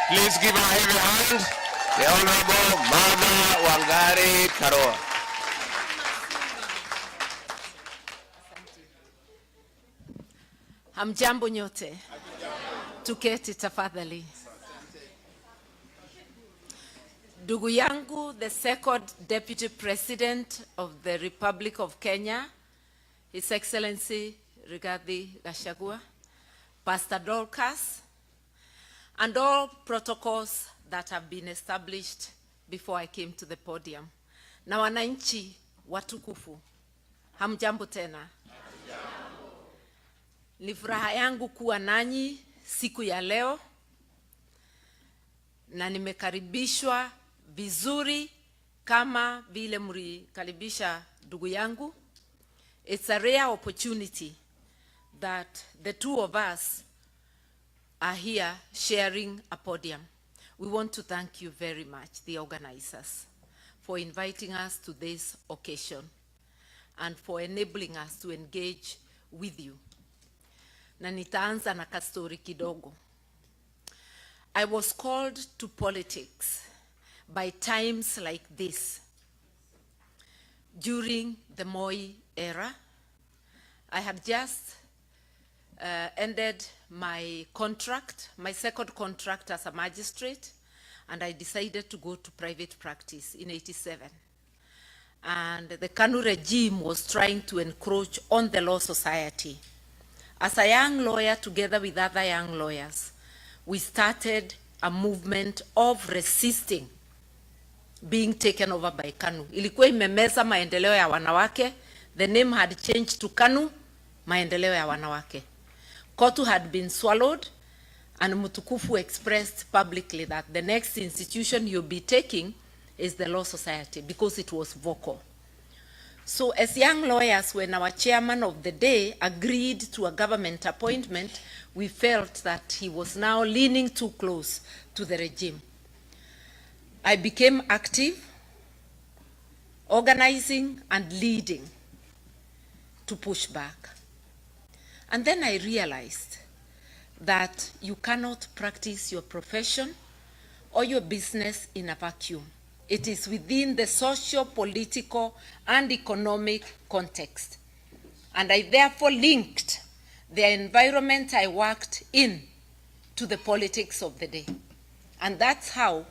Please give a heavy hand. The Honorable Mama Wangari Karua. Hamjambo nyote. Tuketi tafadhali. Ndugu yangu, the second Deputy President of the Republic of Kenya, His Excellency Rigathi Gachagua, Pastor Dorcas, and all protocols that have been established before I came to the podium. Na wananchi watukufu, hamjambo tena. Ni furaha yangu kuwa nanyi siku ya leo na nimekaribishwa vizuri kama vile mlikaribisha ndugu yangu. It's a rare opportunity that the two of us are here sharing a podium. We want to thank you very much, the organizers, for inviting us to this occasion and for enabling us to engage with you. Na nitaanza na kastori kidogo. I was called to politics by times like this. During the Moi era, I had just ended my contract, my second contract as a magistrate, and I decided to go to private practice in '87. And the KANU regime was trying to encroach on the law society. As a young lawyer, together with other young lawyers, we started a movement of resisting being taken over by KANU. Ilikuwa imemeza maendeleo ya wanawake. The name had changed to KANU, maendeleo ya wanawake. Kotu had been swallowed, and Mutukufu expressed publicly that the next institution you'll be taking is the Law Society, because it was vocal. So as young lawyers, when our chairman of the day agreed to a government appointment, we felt that he was now leaning too close to the regime. I became active, organizing and leading to push back. And then I realized that you cannot practice your profession or your business in a vacuum. It is within the social, political, and economic context. And I therefore linked the environment I worked in to the politics of the day. And that's how,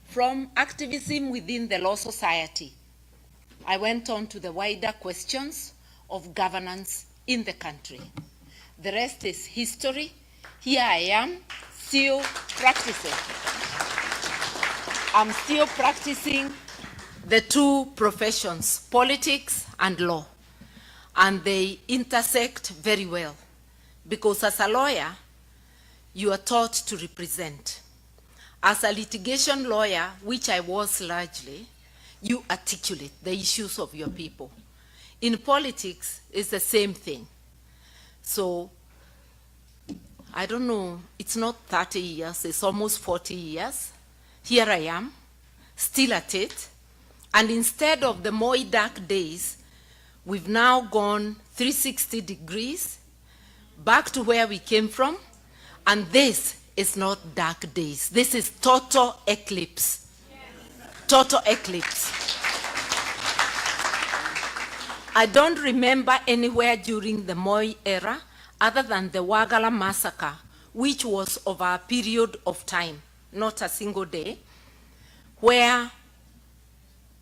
from activism within the law society, I went on to the wider questions of governance in the country. The rest is history. Here I am, still practicing. I'm still practicing the two professions, politics and law, and they intersect very well, because as a lawyer, you are taught to represent. As a litigation lawyer, which I was largely, you articulate the issues of your people. In politics, it's the same thing. So, I don't know, it's not 30 years, it's almost 40 years. Here I am, still at it, and instead of the Moi dark days, we've now gone 360 degrees back to where we came from, and this is not dark days. This is total eclipse. Yes. Total eclipse. I don't remember anywhere during the Moi era other than the Wagala massacre, which was over a period of time, not a single day, where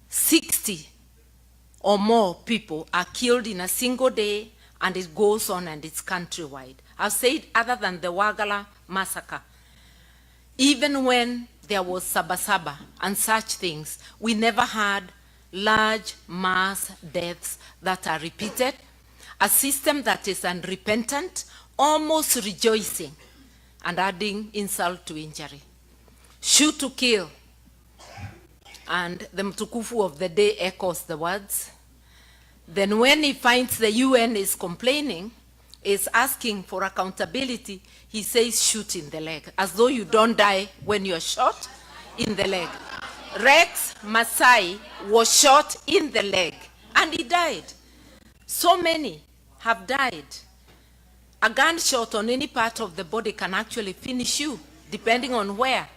60 or more people are killed in a single day, and it goes on and it's countrywide. I've said other than the Wagala massacre, even when there was Sabasaba and such things, we never had large mass deaths that are repeated, a system that is unrepentant, almost rejoicing, and adding insult to injury. Shoot to kill. And the Mtukufu of the day echoes the words. Then when he finds the UN is complaining, is asking for accountability, he says shoot in the leg, as though you don't die when you're shot in the leg. Rex Masai was shot in the leg and he died. So many have died. A gunshot on any part of the body can actually finish you, depending on where.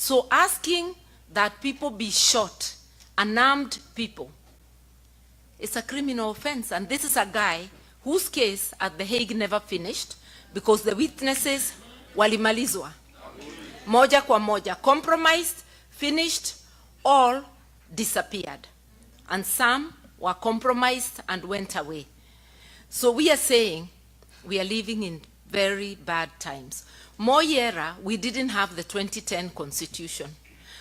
So asking that people be shot, unarmed people, it's a criminal offense. And this is a guy whose case at The Hague never finished because the witnesses walimalizwa. Moja kwa moja, compromised, finished, all disappeared. And some were compromised and went away. So we are saying we are living in very bad times. Moi era, we didn't have the 2010 constitution.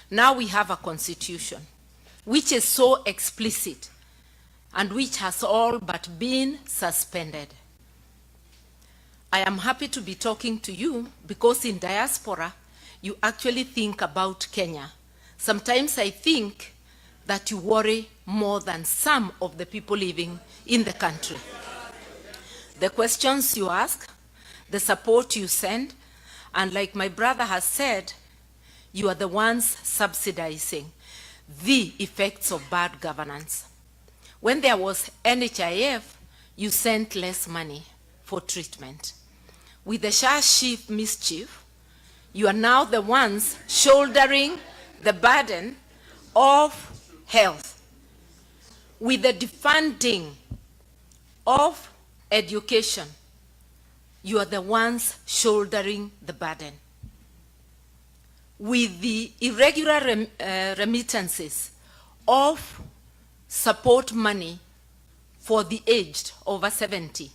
Now we have a constitution which is so explicit and which has all but been suspended. I am happy to be talking to you because in diaspora, you actually think about Kenya. Sometimes I think that you worry more than some of the people living in the country. The questions you ask, the support you send, and like my brother has said, you are the ones subsidizing the effects of bad governance. When there was NHIF, you sent less money for treatment. With the Shah-Chief mischief, you are now the ones shouldering the burden of health. With the defunding of education, you are the ones shouldering the burden. With the irregular remittances of support money for the aged over 70,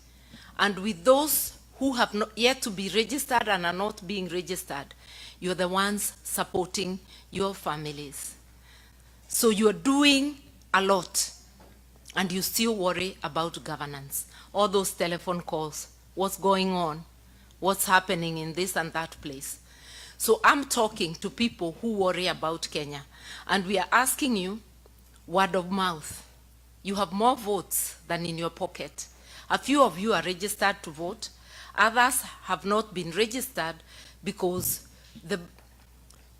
and with those who have not yet to be registered and are not being registered, you're the ones supporting your families. So you're doing a lot, and you still worry about governance. All those telephone calls, what's going on, what's happening in this and that place. So I'm talking to people who worry about Kenya, and we are asking you, word of mouth. You have more votes than in your pocket. A few of you are registered to vote. Others have not been registered because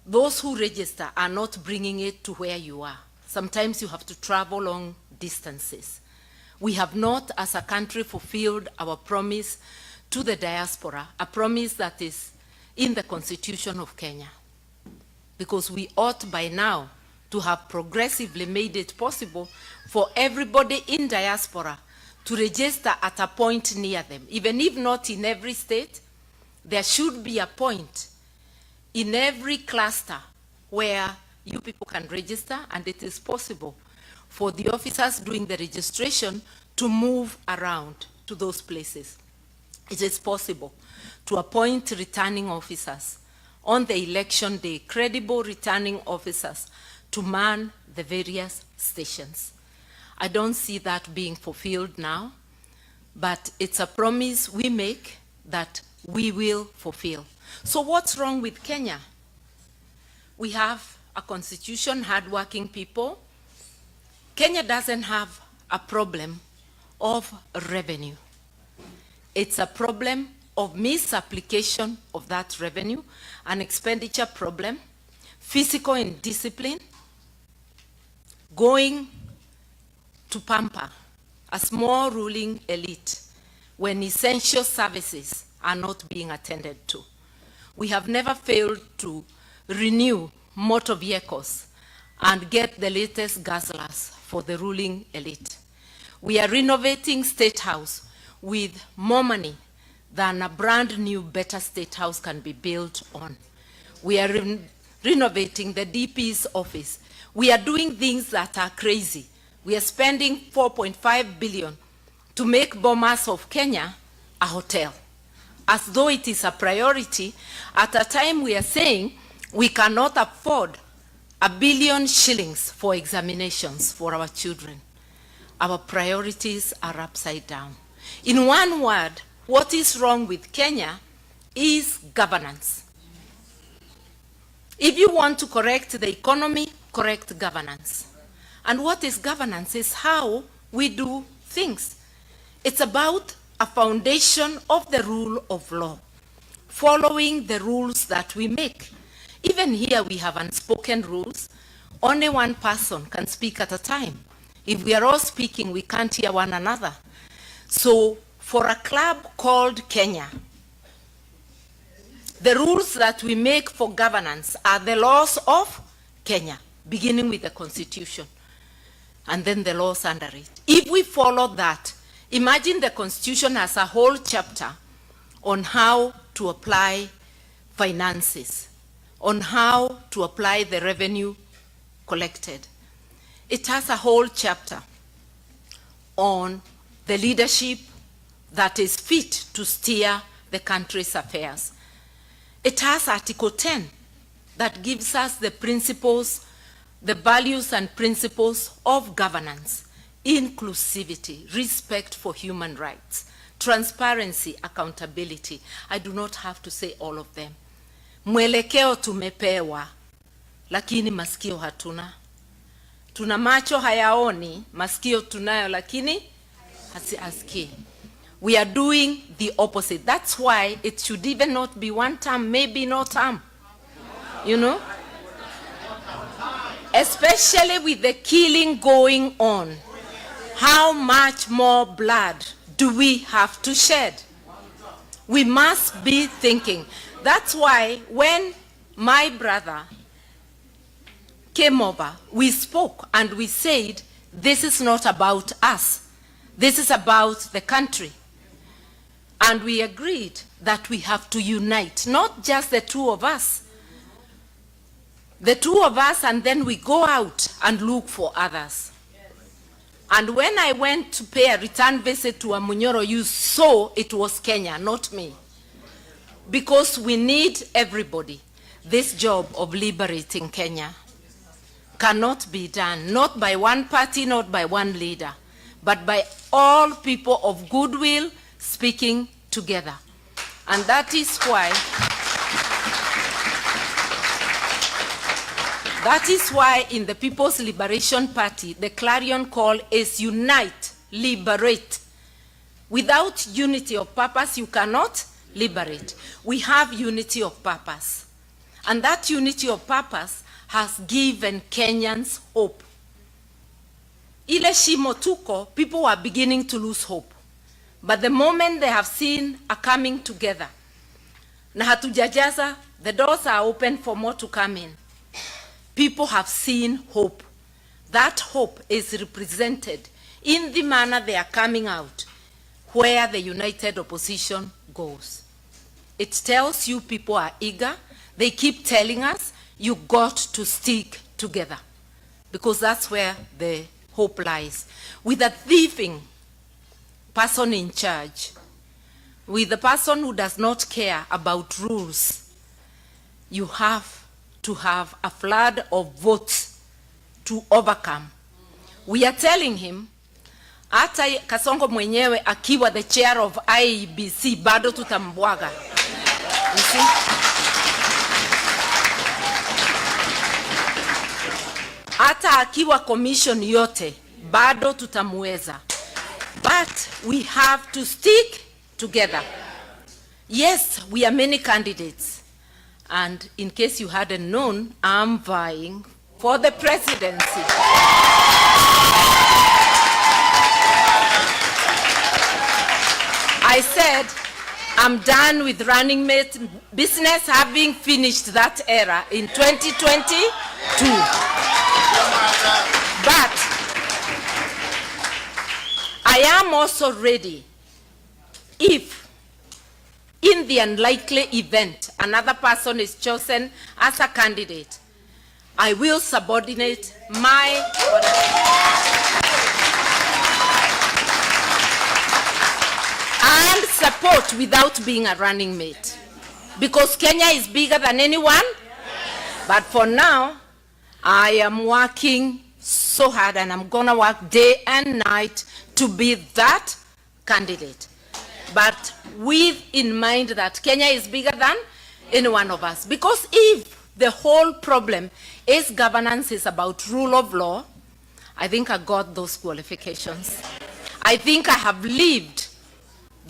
those who register are not bringing it to where you are. Sometimes you have to travel long distances. We have not, as a country, fulfilled our promise to the diaspora, a promise that is in the Constitution of Kenya, because we ought by now to have progressively made it possible for everybody in diaspora to register at a point near them. Even if not in every state, there should be a point in every cluster where you people can register, and it is possible for the officers doing the registration to move around to those places. It is possible to appoint returning officers on the election day, credible returning officers to man the various stations. I don't see that being fulfilled now, but it's a promise we make that we will fulfill. So what's wrong with Kenya? We have a constitution, hardworking people. Kenya doesn't have a problem of revenue. It's a problem of misapplication of that revenue, an expenditure problem, physical indiscipline, going to pamper a small ruling elite when essential services are not being attended to. We have never failed to renew motor vehicles and get the latest guzzlers for the ruling elite. We are renovating State House with more money than a brand new, better State House can be built on. We are renovating the DP's office. We are doing things that are crazy. We are spending 4.5 billion to make Bomas of Kenya a hotel, as though it is a priority at a time we are saying we cannot afford 1 billion shillings for examinations for our children. Our priorities are upside down. In one word, what is wrong with Kenya is governance. If you want to correct the economy, correct governance. And what is governance is how we do things. It's about a foundation of the rule of law, following the rules that we make. Even here we have unspoken rules. Only one person can speak at a time. If we are all speaking, we can't hear one another. So for a club called Kenya, The rules that we make for governance are the laws of Kenya, beginning with the Constitution, and then the laws under it. If we follow that, imagine the Constitution has a whole chapter on how to apply finances, on how to apply the revenue collected. It has a whole chapter on the leadership that is fit to steer the country's affairs. It has Article 10 that gives us the principles, the values and principles of governance: inclusivity, respect for human rights, transparency, accountability. I do not have to say all of them. Mwelekeo tumepewa, lakini masikio hatuna. Tuna macho hayaoni, masikio tunayo, lakini hasikii. We are doing the opposite. That's why it should even not be one term, maybe no term. You know? Especially with the killing going on. How much more blood do we have to shed? We must be thinking. That's why when my brother came over, we spoke and we said, this is not about us. This is about the country. And we agreed that we have to unite, not just the two of us. The two of us, and then we go out and look for others. And when I went to pay a return visit to Amunyoro, you saw it was Kenya, not me. Because we need everybody. This job of liberating Kenya cannot be done, not by one party, not by one leader, but by all people of goodwill speaking together. And that is why in the People's Liberation Party, the clarion call is unite, liberate. Without unity of purpose, you cannot liberate. We have unity of purpose. And that unity of purpose has given Kenyans hope. Ile shimo tuko, people are beginning to lose hope. But the moment they have seen a coming together, na hatujajaza, the doors are open for more to come in. People have seen hope. That hope is represented in the manner they are coming out, where the united opposition goes. It tells you people are eager. They keep telling us, you got to stick together, because that's where the hope lies. With a thieving person in charge, with the person who does not care about rules, you have to have a flood of votes to overcome. We are telling him, hata Kasongo mwenyewe akiwa the chair of IEBC, bado tutambwaga. You see? Hata akiwa commission yote, bado tutamweza. But we have to stick together. Yes, we are many candidates. And in case you hadn't known, I'm vying for the presidency. I said, I'm done with running mate business, having finished that era in 2022. But I am also ready if, in the unlikely event, another person is chosen as a candidate, I will subordinate my and support without being a running mate. Because Kenya is bigger than anyone. But for now, I am working so hard, and I'm gonna work day and night to be that candidate. But with in mind that Kenya is bigger than any one of us. Because if the whole problem is governance is about rule of law, I think I got those qualifications. I think I have lived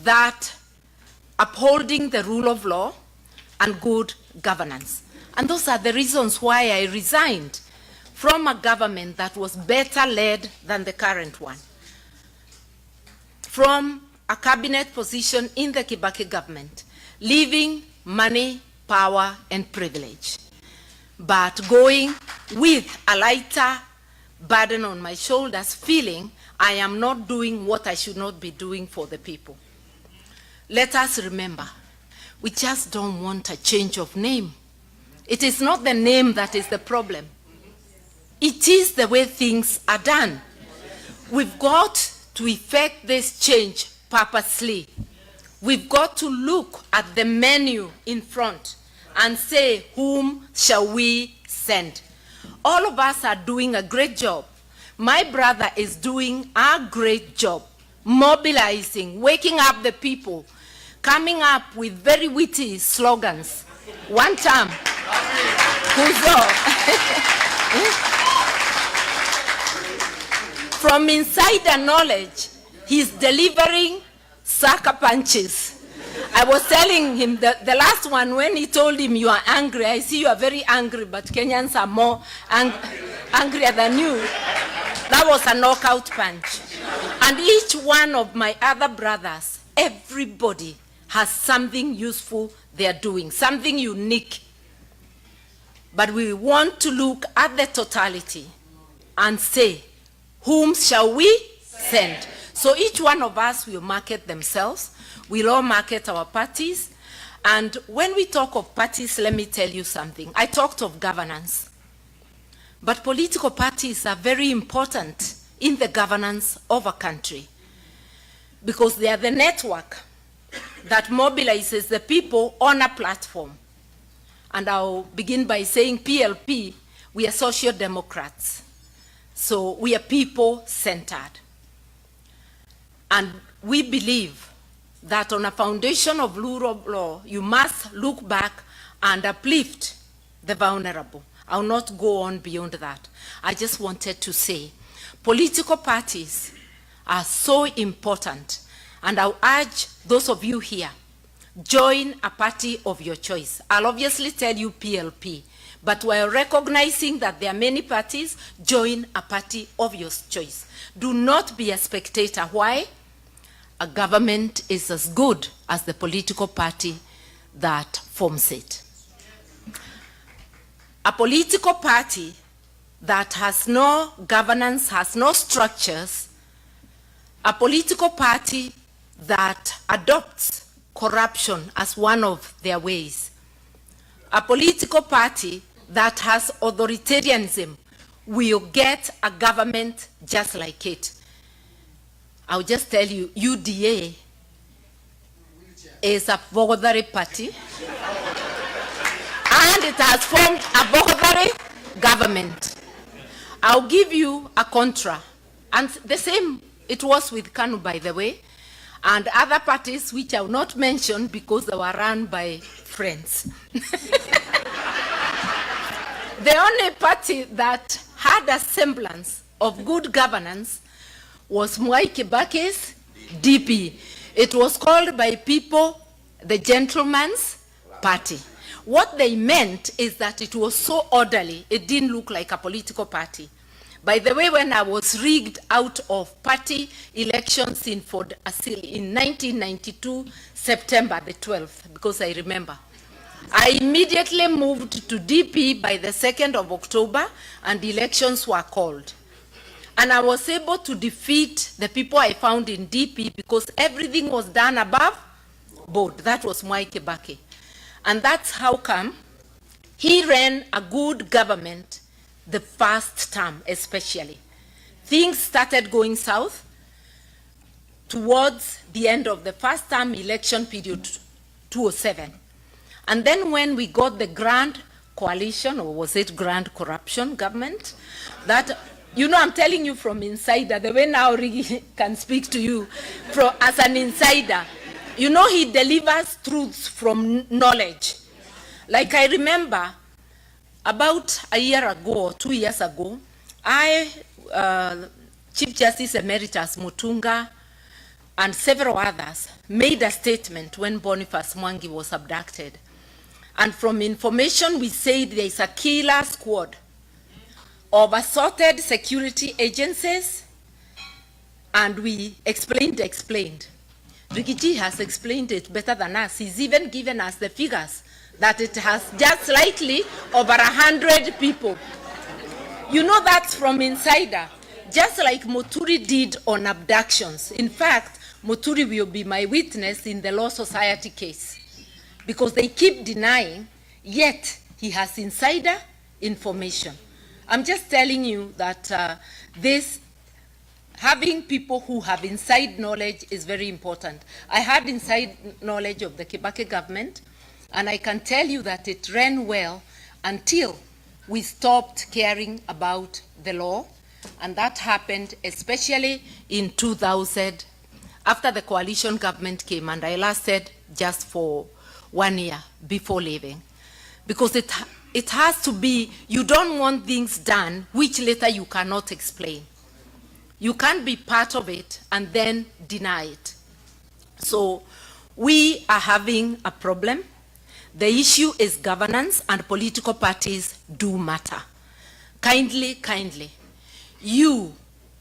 that upholding the rule of law and good governance. And those are the reasons why I resigned from a government that was better led than the current one. From a cabinet position in the Kibaki government, leaving money power, and privilege, but going with a lighter burden on my shoulders, feeling I am not doing what I should not be doing for the people. Let us remember, we just don't want a change of name. It is not the name that is the problem. It is the way things are done. We've got to effect this change purposely. We've got to look at the menu in front and say, whom shall we send? All of us are doing a great job. My brother is doing a great job, mobilizing, waking up the people, coming up with very witty slogans. One time, from insider knowledge, he's delivering sucker punches. I was telling him that the last one, when he told him, you are angry, I see you are very angry, but Kenyans are more angrier than you. That was a knockout punch. And each one of my other brothers, everybody has something useful they are doing, something unique. But we want to look at the totality and say, whom shall we send? So each one of us will market themselves. We'll all market our parties. And when we talk of parties, let me tell you something. I talked of governance. But political parties are very important in the governance of a country because they are the network that mobilizes the people on a platform. And I'll begin by saying PLP, we are social democrats. So we are people-centered. And we believe that on a foundation of rule of law, you must look back and uplift the vulnerable. I'll not go on beyond that. I just wanted to say, political parties are so important. And I'll urge those of you here, join a party of your choice. I'll obviously tell you PLP, but while recognizing that there are many parties, join a party of your choice. Do not be a spectator. Why? A government is as good as the political party that forms it. A political party that has no governance, has no structures, a political party that adopts corruption as one of their ways, a political party that has authoritarianism will get a government just like it. I'll just tell you, UDA is a Bogodari party, and it has formed a Bogodari government. I'll give you a contra, and the same it was with KANU, by the way, and other parties which I will not mention because they were run by friends. The only party that had a semblance of good governance was Mwai Kibaki's DP. It was called by people the gentleman's party. What they meant is that it was so orderly, it didn't look like a political party. By the way, when I was rigged out of party elections in 1992, September the 12th, because I remember, I immediately moved to DP by the 2nd of October, and elections were called. And I was able to defeat the people I found in DP because everything was done above board. That was Mwai Kibaki. And that's how come he ran a good government the first term especially. Things started going south towards the end of the first term election period, 2007. And then when we got the grand coalition, or was it grand corruption government, that, you know, I'm telling you from insider, the way now Rigi can speak to you as an insider, you know, he delivers truths from knowledge. Like I remember, about a year ago, or 2 years ago, Chief Justice Emeritus Mutunga and several others made a statement when Boniface Mwangi was abducted. And from information we said there is a killer squad of assorted security agencies, and we explained. Rigiji has explained it better than us. He's even given us the figures that it has just slightly over 100 people. You know that's from insider, just like Muturi did on abductions. In fact, Muturi will be my witness in the Law Society case because they keep denying, yet he has insider information. I'm just telling you that having people who have inside knowledge is very important. I had inside knowledge of the Kibaki government, and I can tell you that it ran well until we stopped caring about the law, and that happened especially in 2000, after the coalition government came, and I lasted just for 1 year before leaving. Because it has to be, you don't want things done which later you cannot explain. You can't be part of it and then deny it. So we are having a problem. The issue is governance, and political parties do matter. Kindly, you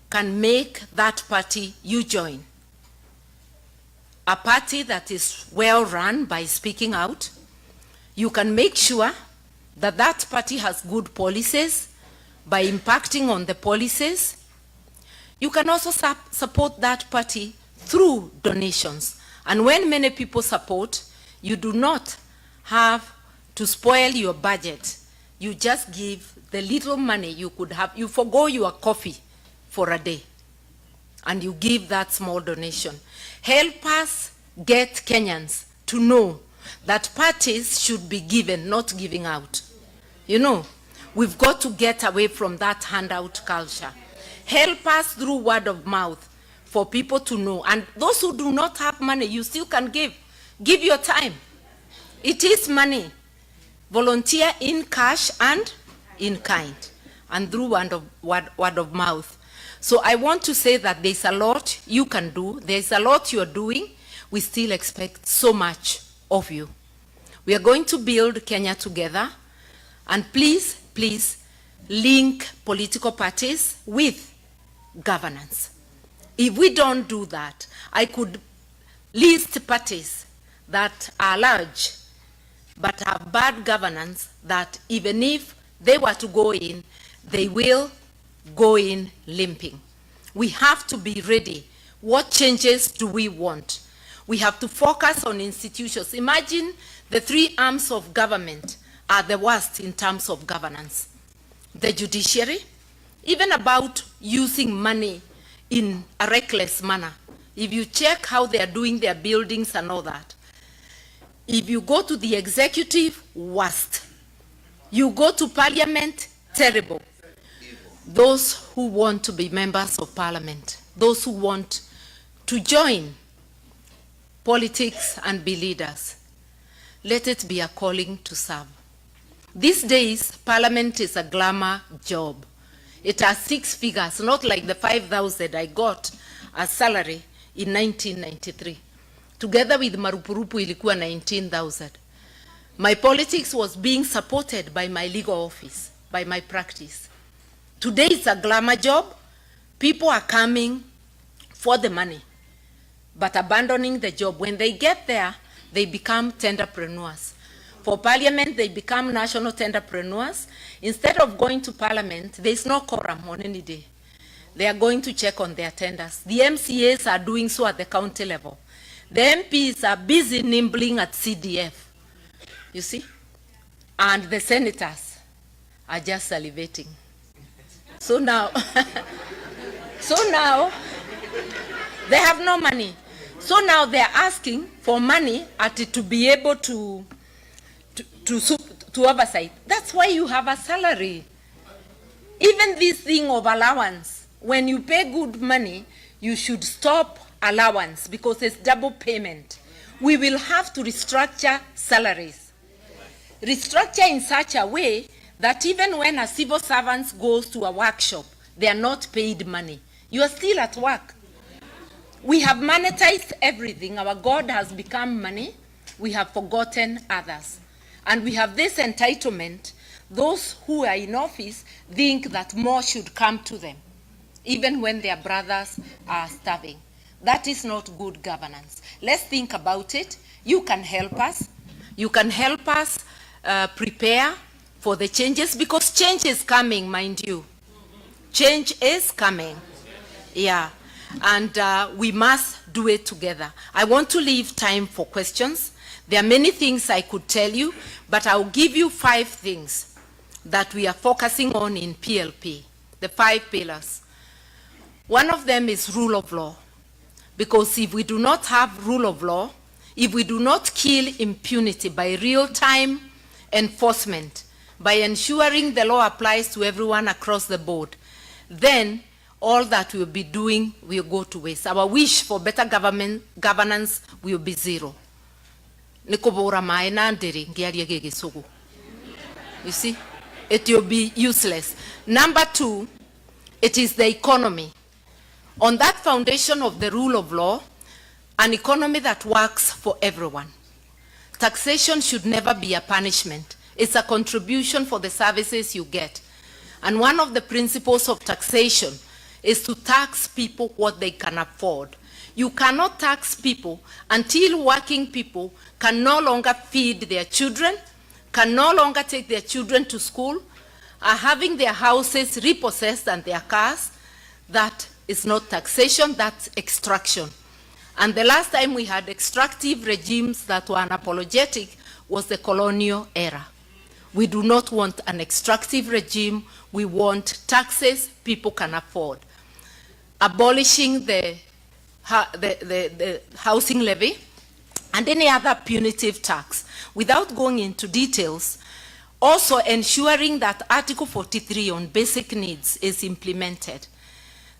can make that party you join a party that is well run by speaking out. You can make sure that that party has good policies by impacting on the policies. You can also support that party through donations. And when many people support, you do not have to spoil your budget. You just give the little money you could have. You forgo your coffee for a day, and you give that small donation. Help us get Kenyans to know that parties should be given, not giving out. You know, we've got to get away from that handout culture. Help us through word of mouth for people to know. And those who do not have money, you still can give. Give your time. It is money. Volunteer in cash and in kind, and through word of mouth. So I want to say that there's a lot you can do. There's a lot you're doing. We still expect so much of you. We are going to build Kenya together. And please, link political parties with governance. If we don't do that, I could list parties that are large but have bad governance, that even if they were to go in, they will go in limping. We have to be ready. What changes do we want? We have to focus on institutions. Imagine the three arms of government are the worst in terms of governance. The judiciary, even about using money in a reckless manner. If you check how they are doing their buildings and all that. If you go to the executive, worst. You go to parliament, terrible. Those who want to be members of parliament, those who want to join politics and be leaders, let it be a calling to serve. These days, parliament is a glamour job. It has 6 figures, not like the 5,000 I got as salary in 1993. Together with Marupurupu ilikuwa 19,000. My politics was being supported by my legal office, by my practice. Today it's a glamour job. People are coming for the money, but abandoning the job. When they get there, they become tenderpreneurs. For parliament, they become national tenderpreneurs. Instead of going to parliament, there's no quorum on any day. They are going to check on their tenders. The MCAs are doing so at the county level. The MPs are busy nibbling at CDF, you see? And the senators are just salivating. So now, they have no money. So now they're asking for money to be able to oversight. That's why you have a salary. Even this thing of allowance, when you pay good money, you should stop allowance because it's double payment. We will have to restructure salaries. Restructure in such a way that even when a civil servant goes to a workshop, they are not paid money. You are still at work. We have monetized everything. Our God has become money. We have forgotten others. And we have this entitlement. Those who are in office think that more should come to them, even when their brothers are starving. That is not good governance. Let's think about it. You can help us. You can help us prepare for the changes, because change is coming, mind you. Change is coming. Yeah. And we must do it together. I want to leave time for questions. There are many things I could tell you, but I'll give you 5 things that we are focusing on in PLP, the 5 pillars. One of them is rule of law, because if we do not have rule of law, if we do not kill impunity by real-time enforcement, by ensuring the law applies to everyone across the board, then all that we'll be doing will go to waste. Our wish for better governance will be zero. You see, it will be useless. Number 2, it is the economy. On that foundation of the rule of law, an economy that works for everyone. Taxation should never be a punishment. It's a contribution for the services you get. And one of the principles of taxation is to tax people what they can afford. You cannot tax people until working people can no longer feed their children, can no longer take their children to school, are having their houses repossessed and their cars. That is not taxation, that's extraction. And the last time we had extractive regimes that were unapologetic was the colonial era. We do not want an extractive regime. We want taxes people can afford. Abolishing the housing levy and any other punitive tax. Without going into details, also ensuring that Article 43 on basic needs is implemented,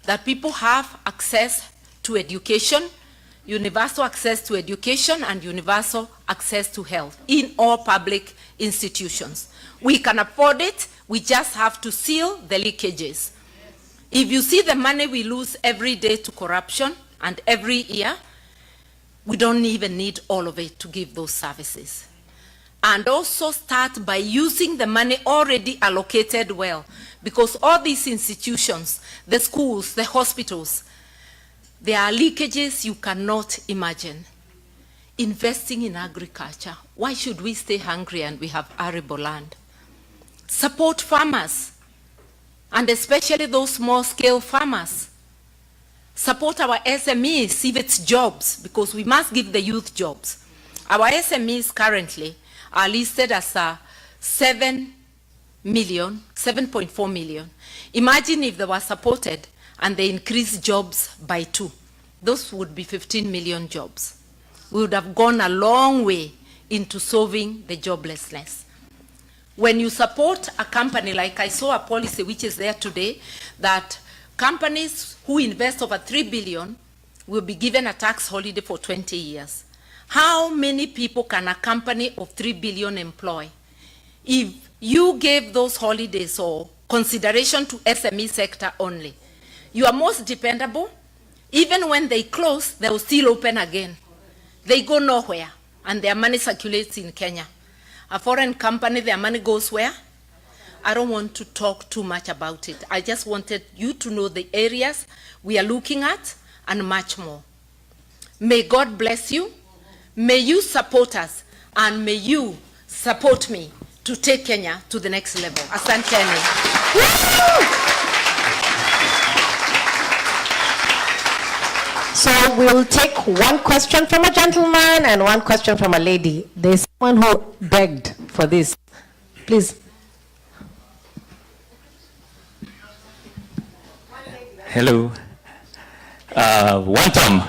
that people have access to education, universal access to education and universal access to health in all public institutions. We can afford it, we just have to seal the leakages. If you see the money we lose every day to corruption and every year, we don't even need all of it to give those services. And also start by using the money already allocated well, because all these institutions, the schools, the hospitals, there are leakages you cannot imagine. Investing in agriculture. Why should we stay hungry and we have arable land? Support farmers, and especially those small-scale farmers. Support our SMEs, if it's jobs, because we must give the youth jobs. Our SMEs currently are listed as 7.4 million. Imagine if they were supported and they increased jobs by 2. Those would be 15 million jobs. We would have gone a long way into solving the joblessness. When you support a company, like I saw a policy which is there today, that companies who invest over 3 billion will be given a tax holiday for 20 years. How many people can a company of 3 billion employ? If you gave those holidays or consideration to SME sector only, you are most dependable. Even when they close, they will still open again. They go nowhere, and their money circulates in Kenya. A foreign company, their money goes where? I don't want to talk too much about it. I just wanted you to know the areas we are looking at and much more. May God bless you. May you support us, and may you support me to take Kenya to the next level. Asanteni. So we'll take one question from a gentleman and one question from a lady. There's someone who begged for this. Please. Hello. One term.